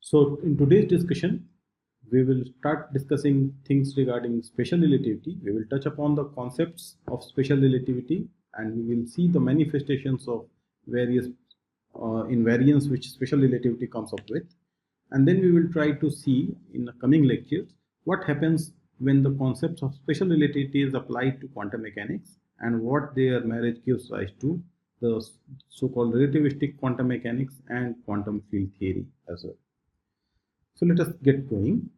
So in today's discussion, we will start discussing things regarding special relativity. We will touch upon the concepts of special relativity and we will see the manifestations of various invariance which special relativity comes up with. And then we will try to see in the coming lectures what happens when the concepts of special relativity is applied to quantum mechanics and what their marriage gives rise to the so-called relativistic quantum mechanics and quantum field theory as well. So let us get going.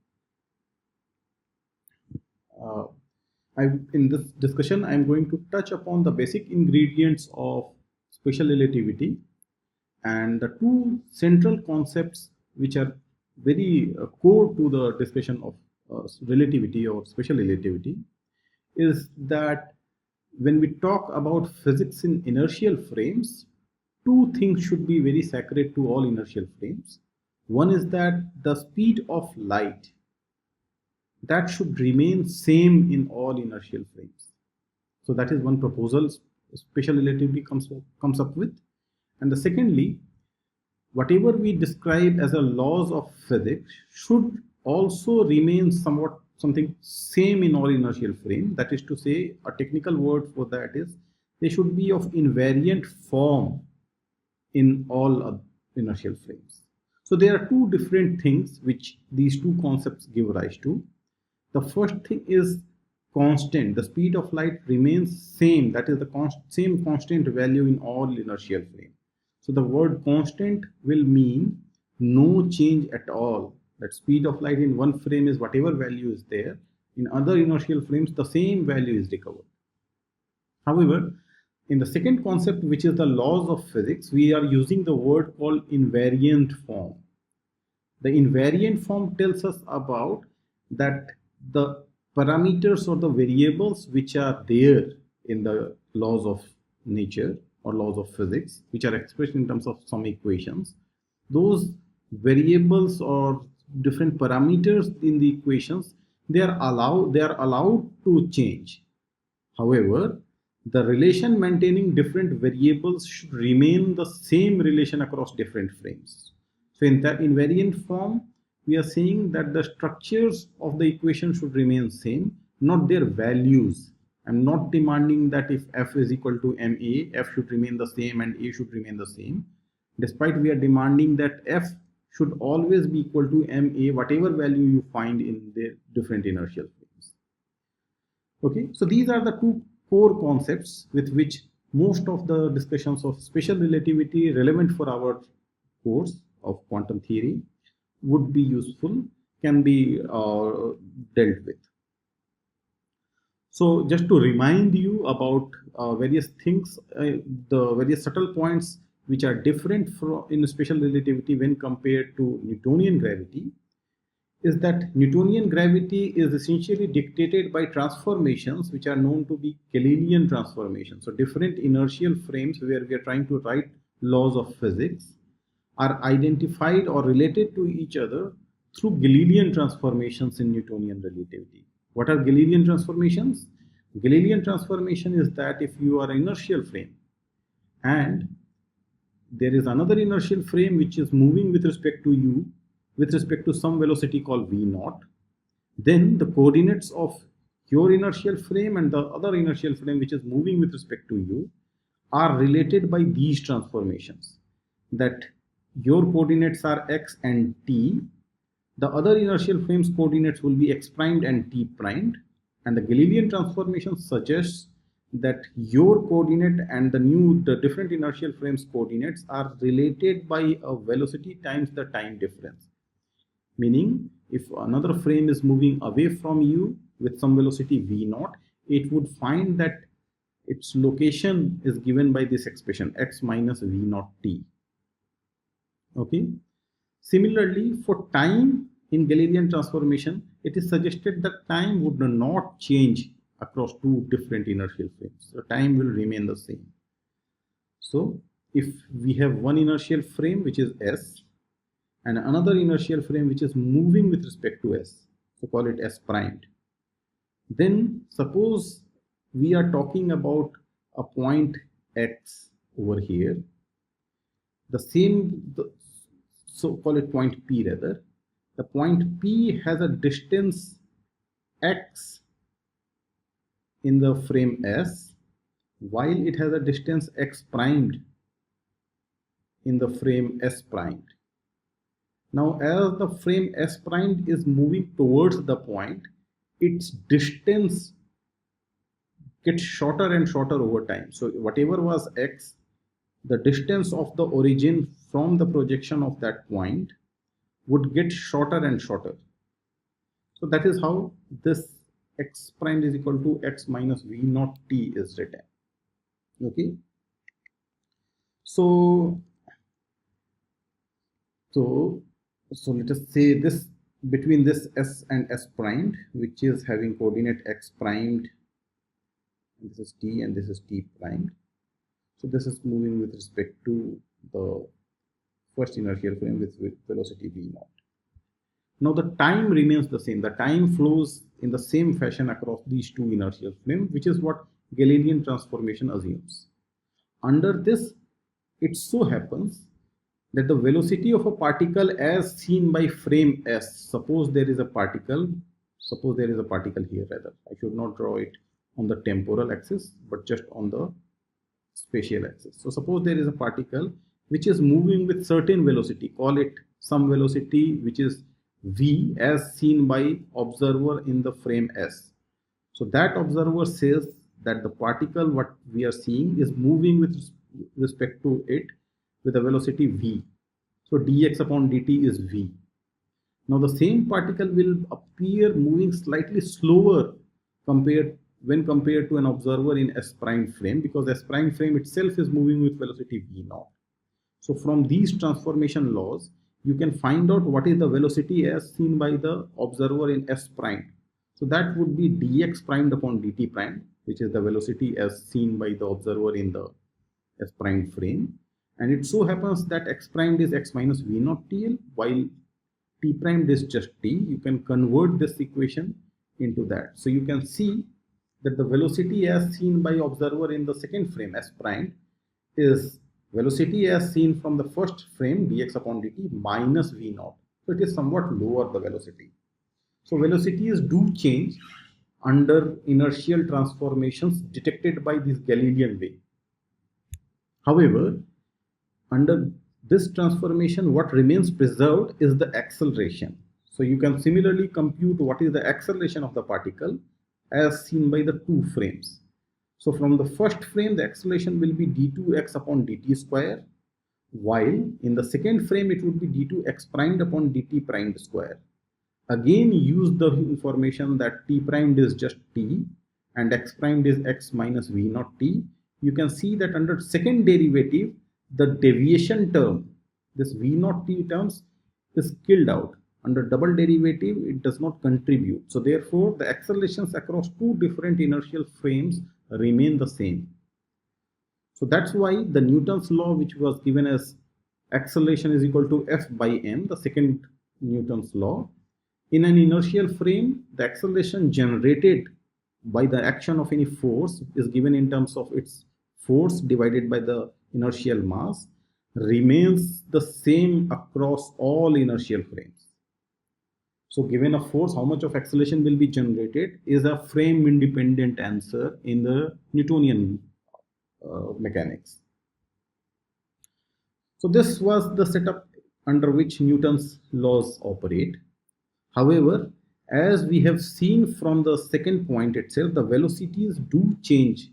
Uh, in this discussion, I am going to touch upon the basic ingredients of special relativity and the two central concepts which are very core to the discussion of relativity or special relativity is that when we talk about physics in inertial frames, two things should be very sacred to all inertial frames. One is that the speed of light that should remain same in all inertial frames. So that is one proposal special relativity comes up with. And the secondly, whatever we describe as a laws of physics should also remain something same in all inertial frame. That is to say, a technical word for that is they should be of invariant form in all inertial frames. So there are two different things which these two concepts give rise to. The first thing is constant. The speed of light remains same. That is the same constant value in all inertial frame. So the word constant will mean no change at all. That speed of light in one frame is whatever value is there. In other inertial frames, the same value is recovered. However, in the second concept, which is the laws of physics, we are using the word called invariant form. The invariant form tells us about that the parameters or the variables which are there in the laws of nature or laws of physics, which are expressed in terms of some equations, those variables or different parameters in the equations, they are allowed to change. However, the relation maintaining different variables should remain the same relation across different frames. So in that invariant form, we are saying that the structures of the equation should remain same, not their values. I'm not demanding that if f is equal to ma, f should remain the same and a should remain the same. Despite we are demanding that f should always be equal to ma, whatever value you find in the different inertial frames. Okay, so these are the two core concepts with which most of the discussions of special relativity relevant for our course of quantum theory would be useful, can be dealt with. So just to remind you about various things, the various subtle points which are different in special relativity when compared to Newtonian gravity, is that Newtonian gravity is essentially dictated by transformations which are known to be Galilean transformations. So different inertial frames where we are trying to write laws of physics are identified or related to each other through Galilean transformations in Newtonian relativity. What are Galilean transformations? Galilean transformation is that if you are an inertial frame and there is another inertial frame which is moving with respect to you, with respect to some velocity called v naught, then the coordinates of your inertial frame and the other inertial frame which is moving with respect to you are related by these transformations. That your coordinates are x and t, the other inertial frame's coordinates will be x primed and t primed, and the Galilean transformation suggests that your coordinate and the different inertial frames coordinates are related by a velocity times the time difference. Meaning, if another frame is moving away from you with some velocity v naught, it would find that its location is given by this expression x minus v naught t. Okay. Similarly, for time in Galilean transformation, it is suggested that time would not change across two different inertial frames. So time will remain the same. So if we have one inertial frame which is s and another inertial frame which is moving with respect to s, so call it s primed, then suppose we are talking about a point x over here, so call it point P rather. The point P has a distance x in the frame S, while it has a distance x primed in the frame S primed. Now, as the frame S primed is moving towards the point, its distance gets shorter and shorter over time. So whatever was x, the distance of the origin from the projection of that point would get shorter and shorter. So that is how this x prime is equal to x minus v naught t is written. Okay. So let us say this between this s and s primed, which is having coordinate x primed, and this is t and this is t primed. So this is moving with respect to the first inertial frame with velocity v naught. Now the time remains the same. The time flows in the same fashion across these two inertial frames, which is what Galilean transformation assumes. Under this, it so happens that the velocity of a particle as seen by frame S, suppose there is a particle here rather. I should not draw it on the temporal axis, but just on the spatial axis. So suppose there is a particle which is moving with certain velocity, call it some velocity which is v as seen by observer in the frame S. So that observer says that the particle what we are seeing is moving with respect to it with a velocity v. So dx upon dt is v. Now the same particle will appear moving slightly slower when compared to an observer in S prime frame, because S prime frame itself is moving with velocity v naught. So from these transformation laws, you can find out what is the velocity as seen by the observer in S prime. So that would be dx primed upon dt prime, which is the velocity as seen by the observer in the S prime frame. And it so happens that x primed is x minus v naught TL, while t primed is just t. You can convert this equation into that. So you can see that the velocity as seen by observer in the second frame S primed is velocity as seen from the first frame dx upon dt minus v naught. So it is somewhat lower the velocity. So velocities do change under inertial transformations detected by this Galilean way. However, under this transformation, what remains preserved is the acceleration. So you can similarly compute what is the acceleration of the particle as seen by the two frames. So from the first frame, the acceleration will be d2x upon dt square, while in the second frame, it would be d2x primed upon dt primed square. Again, use the information that t primed is just t and x primed is x minus v naught t. You can see that under second derivative, the deviation term, this v naught t terms, is killed out. Under double derivative, it does not contribute. So therefore, the accelerations across two different inertial frames remain the same. So that's why the Newton's law, which was given as acceleration is equal to F by m, the second Newton's law, in an inertial frame, the acceleration generated by the action of any force is given in terms of its force divided by the inertial mass, remains the same across all inertial frames. So given a force, how much of acceleration will be generated is a frame independent answer in the Newtonian mechanics. So this was the setup under which Newton's laws operate. However, as we have seen from the second point itself, the velocities do change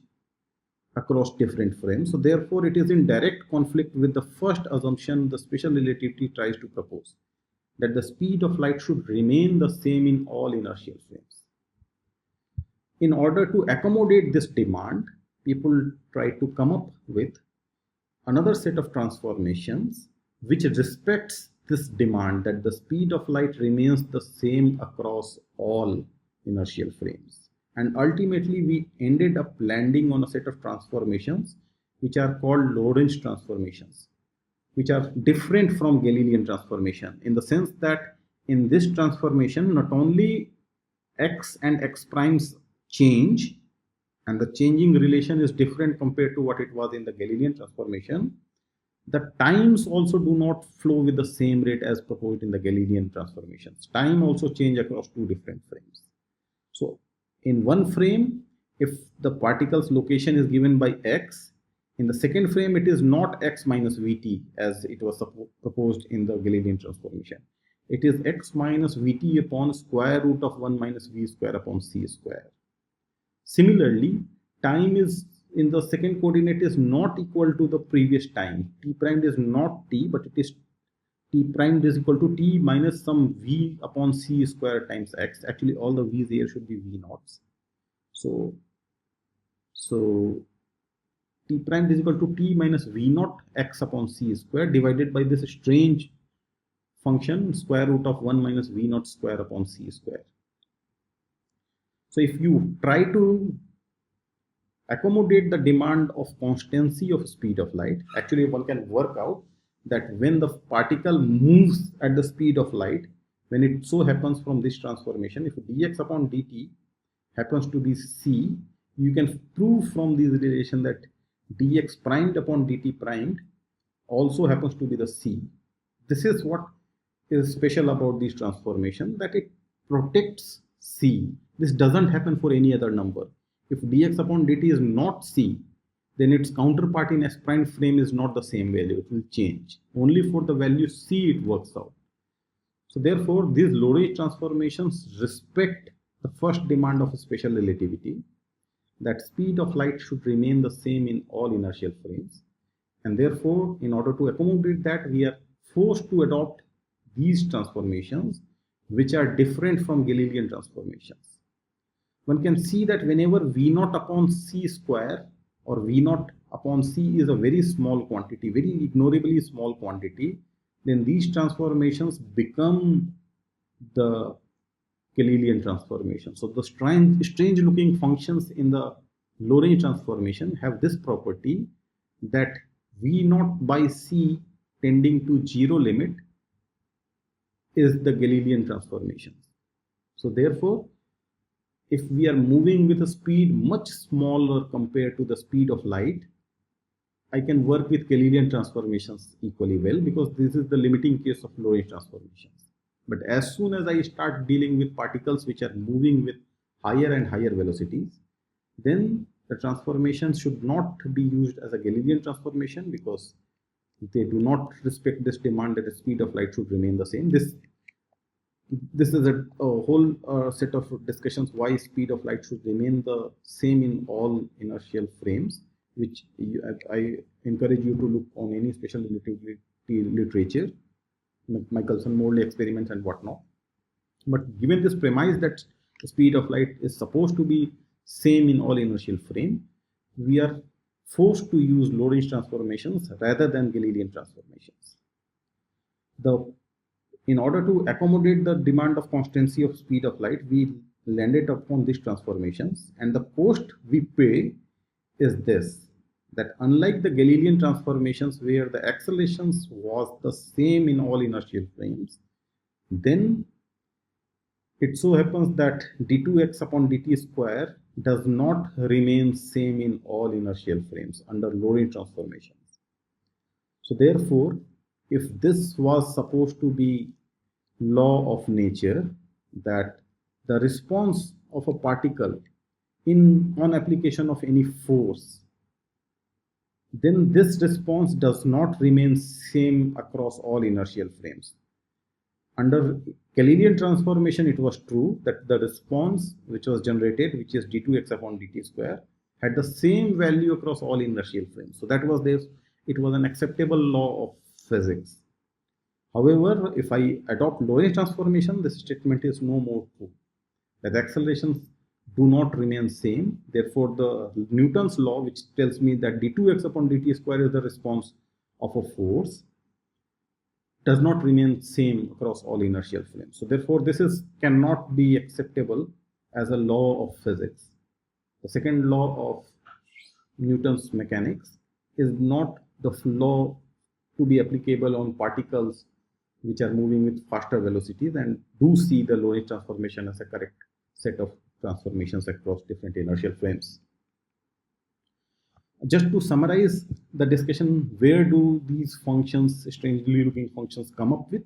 across different frames. So therefore, it is in direct conflict with the first assumption the special relativity tries to propose, that the speed of light should remain the same in all inertial frames. In order to accommodate this demand, people try to come up with another set of transformations which respects this demand that the speed of light remains the same across all inertial frames. And ultimately, we ended up landing on a set of transformations which are called Lorentz transformations, which are different from Galilean transformation in the sense that in this transformation, not only x and x primes change, and the changing relation is different compared to what it was in the Galilean transformation, The times also do not flow with the same rate as proposed in the Galilean transformations. Time also change across two different frames. So in one frame, if the particle's location is given by x, in the second frame it is not x minus vt as it was proposed in the Galilean transformation. It is x minus vt upon square root of 1 minus v square upon c square. Similarly, time is in the second coordinate is not equal to the previous time. T prime is not t, but it is t prime is equal to t minus some v upon c square times x. Actually, all the v's here should be v naughts. So t prime is equal to t minus v naught x upon c square divided by this strange function square root of 1 minus v naught square upon c square. So if you try to accommodate the demand of constancy of speed of light, actually one can work out that when the particle moves at the speed of light, when it so happens from this transformation, if dx upon dt happens to be c, you can prove from this relation that dx primed upon dt primed also happens to be the c. This is what is special about this transformation, that it protects c. This doesn't happen for any other number. If dx upon dt is not c, then its counterpart in s prime frame is not the same value. It will change. Only for the value c it works out. So therefore, these Lorentz transformations respect the first demand of special relativity, that speed of light should remain the same in all inertial frames. And therefore, in order to accommodate that, we are forced to adopt these transformations, which are different from Galilean transformations. One can see that whenever v naught upon c square or v naught upon c is a very small quantity, very ignorably small quantity, then these transformations become the Galilean transformation. So the strange looking functions in the Lorentz transformation have this property that v naught by c tending to 0 limit is the Galilean transformations. So therefore, if we are moving with a speed much smaller compared to the speed of light, I can work with Galilean transformations equally well, because this is the limiting case of Lorentz transformations. But as soon as I start dealing with particles which are moving with higher and higher velocities, then the transformations should not be used as a Galilean transformation, because they do not respect this demand that the speed of light should remain the same. This is a whole set of discussions why speed of light should remain the same in all inertial frames, which I encourage you to look on any special relativity literature, Michelson-Morley experiments and whatnot. But given this premise that the speed of light is supposed to be same in all inertial frame, we are forced to use Lorentz transformations rather than Galilean transformations. In order to accommodate the demand of constancy of speed of light, we landed upon these transformations, and the cost we pay is this, that unlike the Galilean transformations where the accelerations was the same in all inertial frames, then it so happens that d2x upon dt square does not remain same in all inertial frames under Lorentz transformations. So therefore, if this was supposed to be law of nature, that the response of a particle on application of any force, then this response does not remain same across all inertial frames. Under Galilean transformation, it was true that the response which was generated, which is d2x upon dt square, had the same value across all inertial frames. So that was this, it was an acceptable law of physics. However, if I adopt Lorentz transformation, this statement is no more true, that accelerations do not remain same. Therefore, the Newton's law, which tells me that d2x upon dt square is the response of a force, does not remain same across all inertial frames. So therefore, this cannot be acceptable as a law of physics. The second law of Newton's mechanics is not the law to be applicable on particles which are moving with faster velocities, and do see the Lorentz transformation as a correct set of transformations across different inertial frames. Just to summarize the discussion, where do these functions, strangely looking functions, come up with?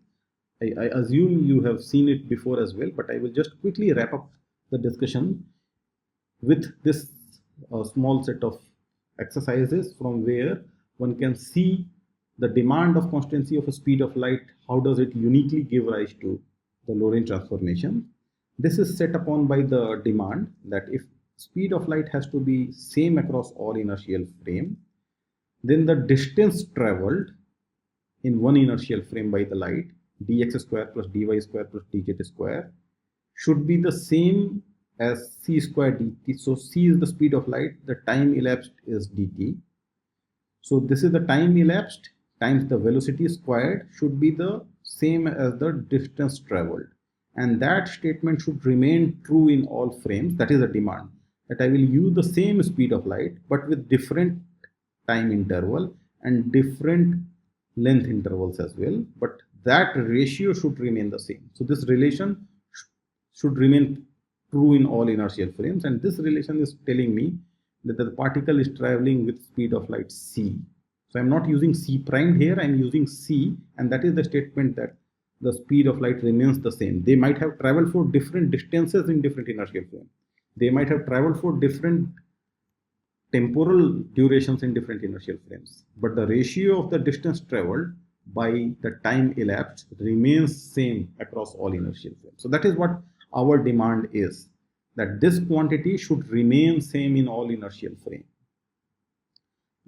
I assume you have seen it before as well, but I will just quickly wrap up the discussion with this small set of exercises from where one can see the demand of constancy of a speed of light. How does it uniquely give rise to the Lorentz transformation? This is set upon by the demand that if speed of light has to be same across all inertial frame, then the distance traveled in one inertial frame by the light, dx square plus dy square plus dz square, should be the same as c square dt. So c is the speed of light, the time elapsed is dt. So this is the time elapsed times the velocity squared should be the same as the distance traveled. And that statement should remain true in all frames. That is a demand, that I will use the same speed of light but with different time interval and different length intervals as well, but that ratio should remain the same. So this relation should remain true in all inertial frames, and this relation is telling me that the particle is traveling with speed of light c. So I'm not using c prime here, I'm using c, and that is the statement that the speed of light remains the same. They might have traveled for different distances in different inertial frames. They might have traveled for different temporal durations in different inertial frames, but the ratio of the distance traveled by the time elapsed remains same across all inertial frames. So that is what our demand is, that this quantity should remain same in all inertial frame.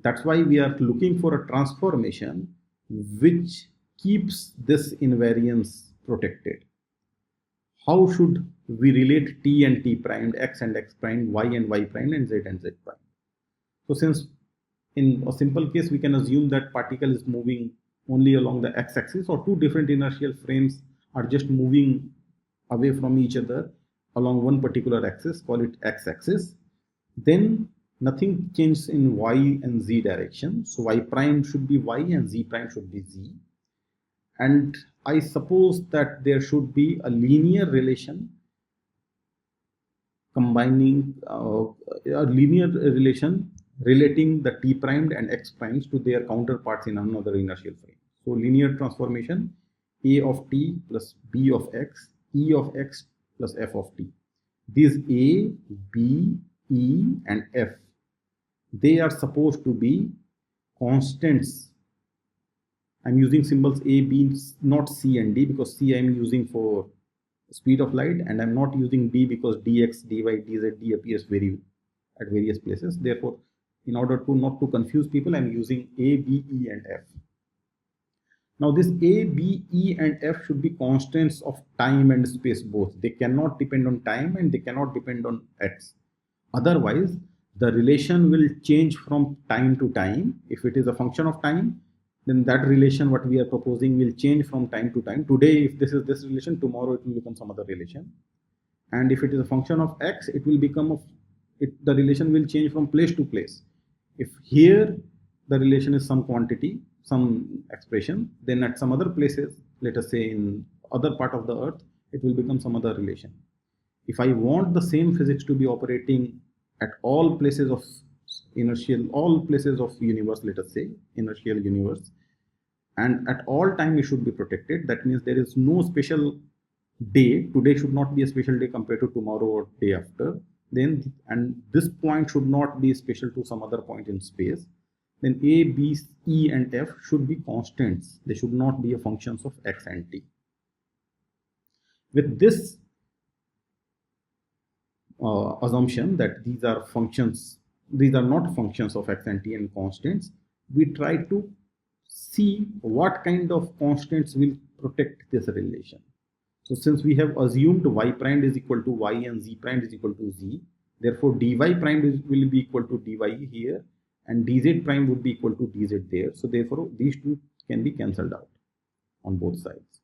That's why we are looking for a transformation which keeps this invariance protected. How should we relate t and t primed, x and x primed, y and y primed, and z and z primed? So since in a simple case, we can assume that particle is moving only along the x-axis, or two different inertial frames are just moving away from each other along one particular axis, call it x-axis, then nothing changes in y and z direction. So y prime should be y and z prime should be z. And I suppose that there should be a linear relation combining a linear relation relating the t primed and x primes to their counterparts in another inertial frame. So linear transformation, a of t plus b of x, e of x plus f of t. These a, b, e and f, they are supposed to be constants. I'm using symbols a, b, not c and d, because c I'm using for speed of light, and I'm not using d because dx, dy, dz, d appears at various places. Therefore, in order to not to confuse people, I'm using a, b, e and f. Now this a, b, e and f should be constants of time and space both. They cannot depend on time and they cannot depend on x. Otherwise, the relation will change from time to time. If it is a function of time, then that relation what we are proposing will change from time to time. Today, if this is this relation, tomorrow it will become some other relation. And if it is a function of x, it will become the relation will change from place to place. If here the relation is some quantity, some expression, then at some other places, let us say in other part of the earth, it will become some other relation. If I want the same physics to be operating at all places of all places of universe, let us say inertial universe, and at all time it should be protected. That means there is no special day. Today should not be a special day compared to tomorrow or day after. Then, and this point should not be special to some other point in space. Then a, b, e and f should be constants. They should not be functions of x and t. With this assumption that these are not functions of x and t and constants, we try to see what kind of constants will protect this relation. So since we have assumed y prime is equal to y and z prime is equal to z, therefore dy prime will be equal to dy here, and dz prime would be equal to dz there. So therefore these two can be cancelled out on both sides.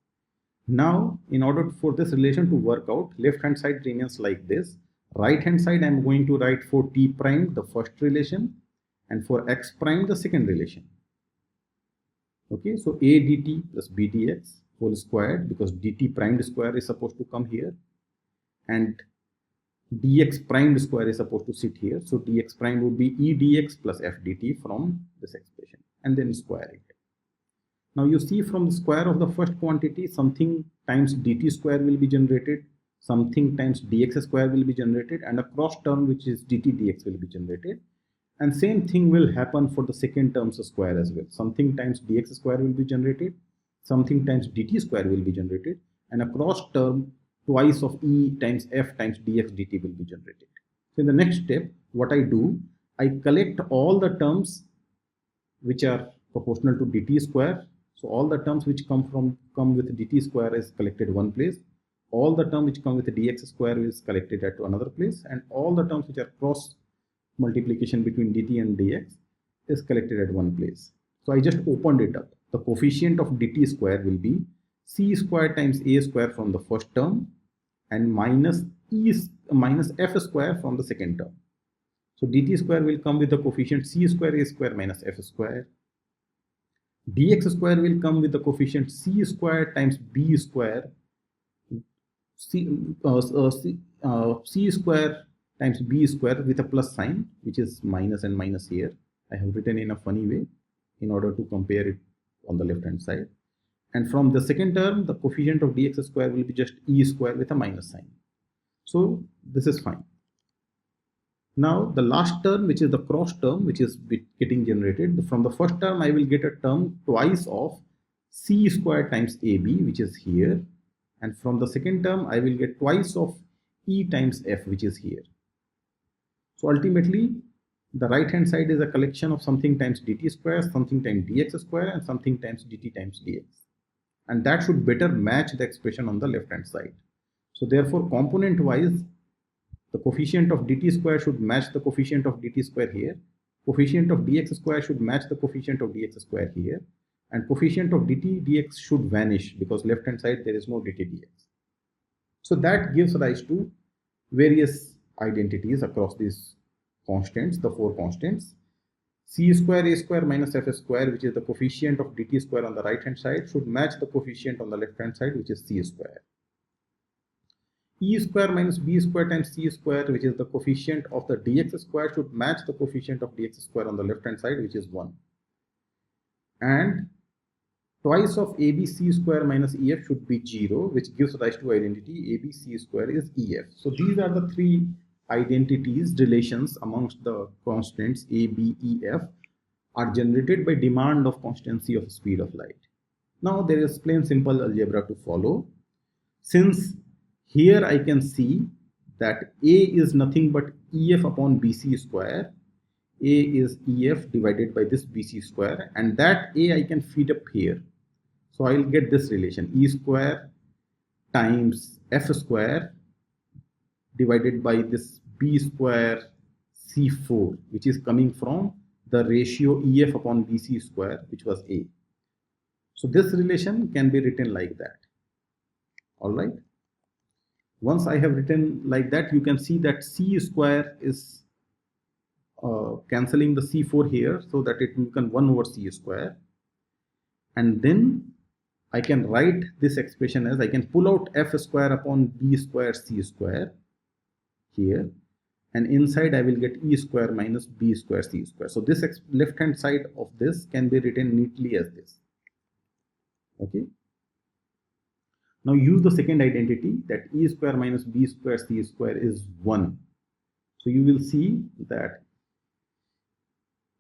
Now, in order for this relation to work out, left hand side remains like this. Right hand side, I'm going to write for t prime the first relation, and for x prime the second relation. Okay, so a dt plus b dx whole squared, because dt primed square is supposed to come here, and dx prime square is supposed to sit here. So dx prime would be e dx plus f dt from this expression, and then square it. Now you see, from the square of the first quantity, something times dt square will be generated, something times dx square will be generated, and a cross term which is dt dx will be generated. And same thing will happen for the second term's square as well. Something times dx square will be generated, something times dt square will be generated, and a cross term twice of e times f times dx dt will be generated. So in the next step, what I do, I collect all the terms which are proportional to dt square. So all the terms which come with dt square is collected one place. All the terms which come with dx square is collected at another place, and all the terms which are cross multiplication between dt and dx is collected at one place. So I just opened it up. The coefficient of dt square will be c square times a square from the first term and minus f square from the second term. So dt square will come with the coefficient c square a square minus f square. Dx square will come with the coefficient c square times b square, c square times b square with a plus sign, which is minus and minus here. I have written in a funny way in order to compare it on the left hand side. And from the second term, the coefficient of dx square will be just e square with a minus sign. So this is fine. Now the last term, which is the cross term, which is getting generated. From the first term, I will get a term twice of c square times ab, which is here. And from the second term, I will get twice of e times f, which is here. So ultimately, the right hand side is a collection of something times dt square, something times dx square, and something times dt times dx. And that should better match the expression on the left hand side. So therefore, component wise, the coefficient of dt square should match the coefficient of dt square here. Coefficient of dx square should match the coefficient of dx square here. And coefficient of dt dx should vanish because left hand side there is no dt dx. So that gives rise to various identities across these constants, the four constants. C square a square minus f square, which is the coefficient of dt square on the right hand side, should match the coefficient on the left hand side, which is c square. E square minus b square times c square, which is the coefficient of the dx square, should match the coefficient of dx square on the left hand side, which is 1. And twice of abc square minus ef should be 0, which gives rise to identity abc square is ef. So these are the three identities, relations amongst the constants a, b, e, f are generated by demand of constancy of speed of light. Now there is plain simple algebra to follow. Since here I can see that a is nothing but ef upon bc square. A is ef divided by this bc square, and that a I can feed up here. So I will get this relation, e square times f square divided by this b square c4, which is coming from the ratio ef upon bc square, which was a. So this relation can be written like that. All right. Once I have written like that, you can see that c square is cancelling the c4 here, so that it becomes 1 over c square. And then I can write this expression as, I can pull out f square upon b square c square here, and inside I will get e square minus b square c square. So this left hand side of this can be written neatly as this. Okay. Now use the second identity, that e square minus b square c square is 1. So you will see that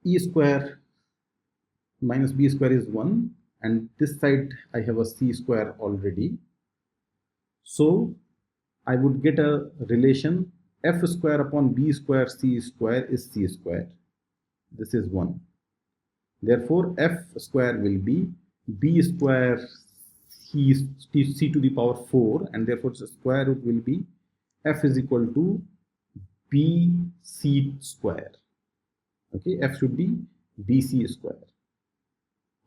e square minus b square is 1, and this side I have a c square already. So I would get a relation f square upon b square c square is c square. This is 1. Therefore f square will be b square c to the power 4, and therefore the square root will be f is equal to b c square. Okay, f should be bc square.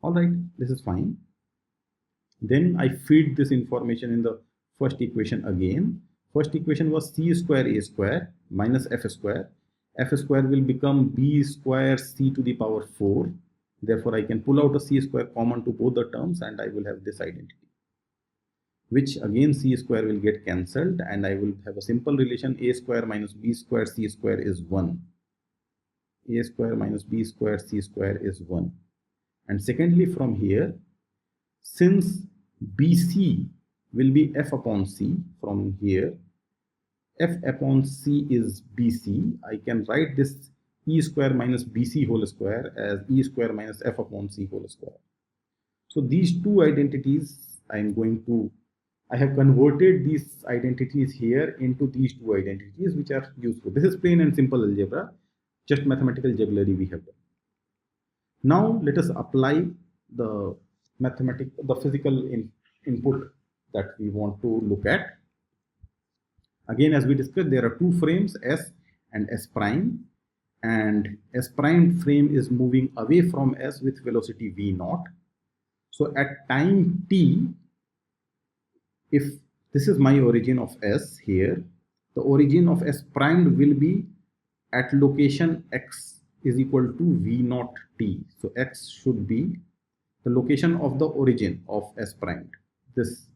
All right, this is fine. Then I feed this information in the first equation again. First equation was c square a square minus f square. F square will become b square c to the power 4. Therefore, I can pull out a c square common to both the terms, and I will have this identity. which again c square will get cancelled, and I will have a simple relation a square minus b square c square is 1. A square minus b square c square is 1. And secondly, from here, since BC will be f upon c, from here f upon c is BC, I can write this e square minus BC whole square as e square minus f upon c whole square. So these two identities I have converted these identities here into these two identities, which are useful. This is plain and simple algebra, just mathematical jugglery we have done. Now let us apply the physical input that we want to look at. Again, as we discussed, there are two frames, S and S prime, and S prime frame is moving away from S with velocity v naught. So at time t, if this is my origin of S here, the origin of S prime will be at location x is equal to v naught t. So x should be the location of the origin of S prime. This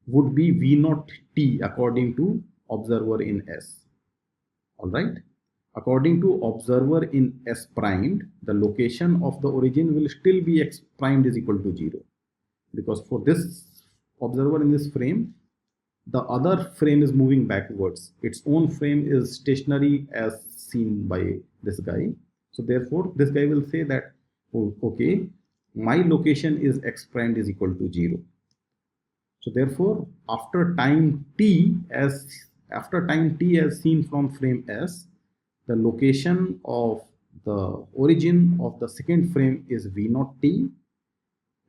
would be v naught t according to observer in S. All right. According to observer in S primed, the location of the origin will still be x primed is equal to 0. Because for this observer in this frame, the other frame is moving backwards. Its own frame is stationary as seen by this guy. So therefore, this guy will say that, oh, okay, my location is x primed is equal to 0. So therefore, after time t as seen from frame S, the location of the origin of the second frame is v naught t,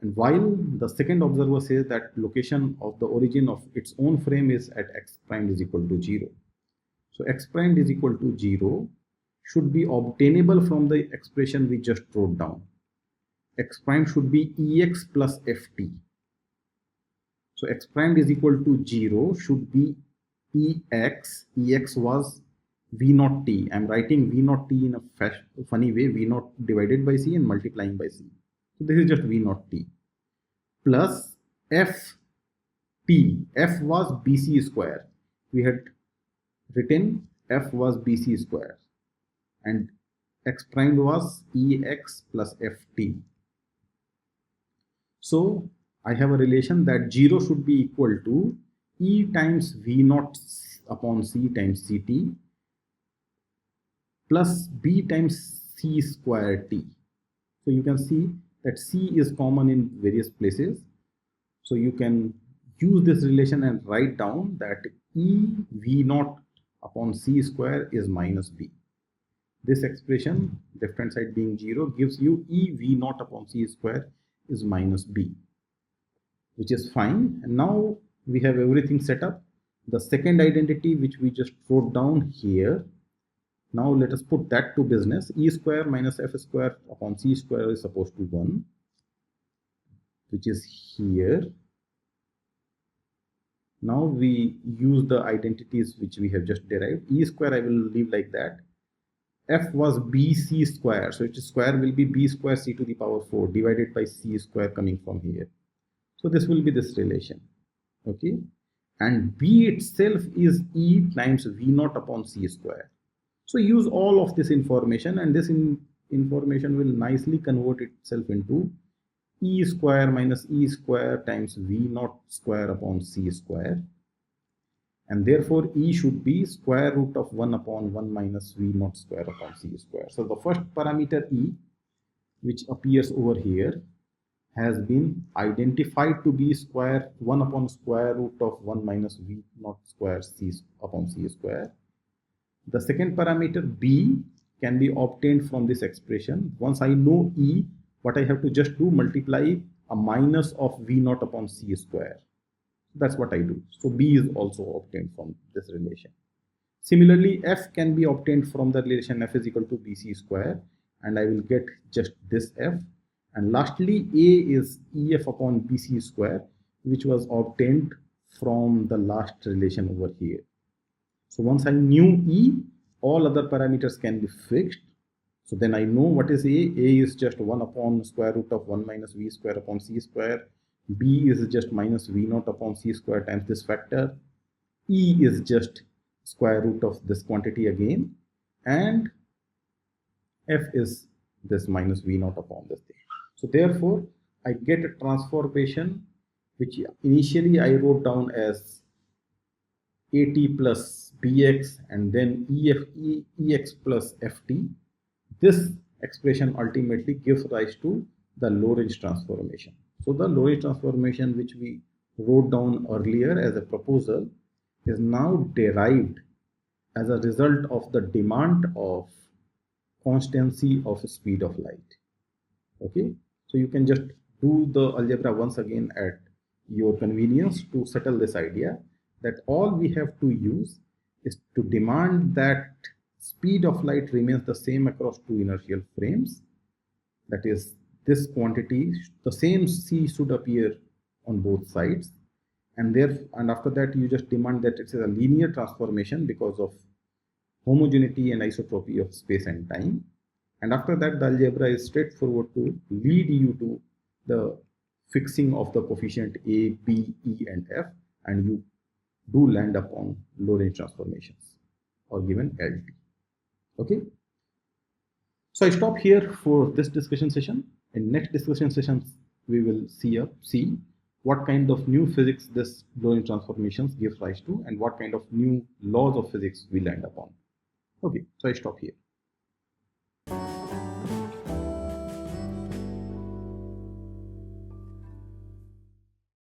and while the second observer says that location of the origin of its own frame is at x prime is equal to 0. So x prime is equal to 0 should be obtainable from the expression we just wrote down. X prime should be ex plus ft. So x prime is equal to 0 should be ex. Ex was v naught t. I'm writing v naught t in a funny way, v naught divided by c and multiplying by c. So this is just v naught t plus f t. F was bc square. We had written f was bc square and x prime was ex plus ft. So I have a relation that 0 should be equal to e times v naught upon c times ct plus b times c square t. So you can see that c is common in various places. So you can use this relation and write down that e v naught upon c square is minus b. This expression, left hand side being 0, gives you e v naught upon c square is minus b, which is fine. And now we have everything set up. The second identity which we just wrote down here, now let us put that to business. E square minus f square upon c square is supposed to 1, which is here. Now we use the identities which we have just derived. E square I will leave like that. F was bc square, so its square will be b square c to the power 4 divided by c square coming from here. So this will be this relation, okay? And b itself is e times v naught upon c square. So use all of this information, and this information will nicely convert itself into e square minus e square times v naught square upon c square. And therefore e should be square root of 1 upon 1 minus v naught square upon c square. So the first parameter e, which appears over here, has been identified to be 1 upon square root of 1 minus v naught square c upon c square. The second parameter b can be obtained from this expression. Once I know e, what I have to just do, multiply a minus of v naught upon c square. That's what I do. So b is also obtained from this relation. Similarly, f can be obtained from the relation f is equal to bc square, and I will get just this f. And lastly, a is ef upon bc square, which was obtained from the last relation over here. So once I knew e, all other parameters can be fixed. So then I know what is a. A is just 1 upon square root of 1 minus v square upon c square B is just minus V naught upon C square times this factor. E is just square root of this quantity again, and F is this minus V naught upon this thing. So therefore, I get a transformation which initially I wrote down as AT plus BX and then EX plus FT. This expression ultimately gives rise to the Lorentz transformation. So the Lorentz transformation which we wrote down earlier as a proposal is now derived as a result of the demand of constancy of speed of light. Okay, so you can just do the algebra once again at your convenience to settle this idea that all we have to use is to demand that speed of light remains the same across two inertial frames. That is, this quantity, the same C should appear on both sides, and after that you just demand that it's a linear transformation because of homogeneity and isotropy of space and time. And after that, the algebra is straightforward to lead you to the fixing of the coefficient A, B, E, and F, and you do land upon Lorentz transformations or given LT. Okay. So I stop here for this discussion session. In next discussion sessions, we will see what kind of new physics this Lorentz transformations gives rise to and what kind of new laws of physics we land upon. Okay, so I stop here.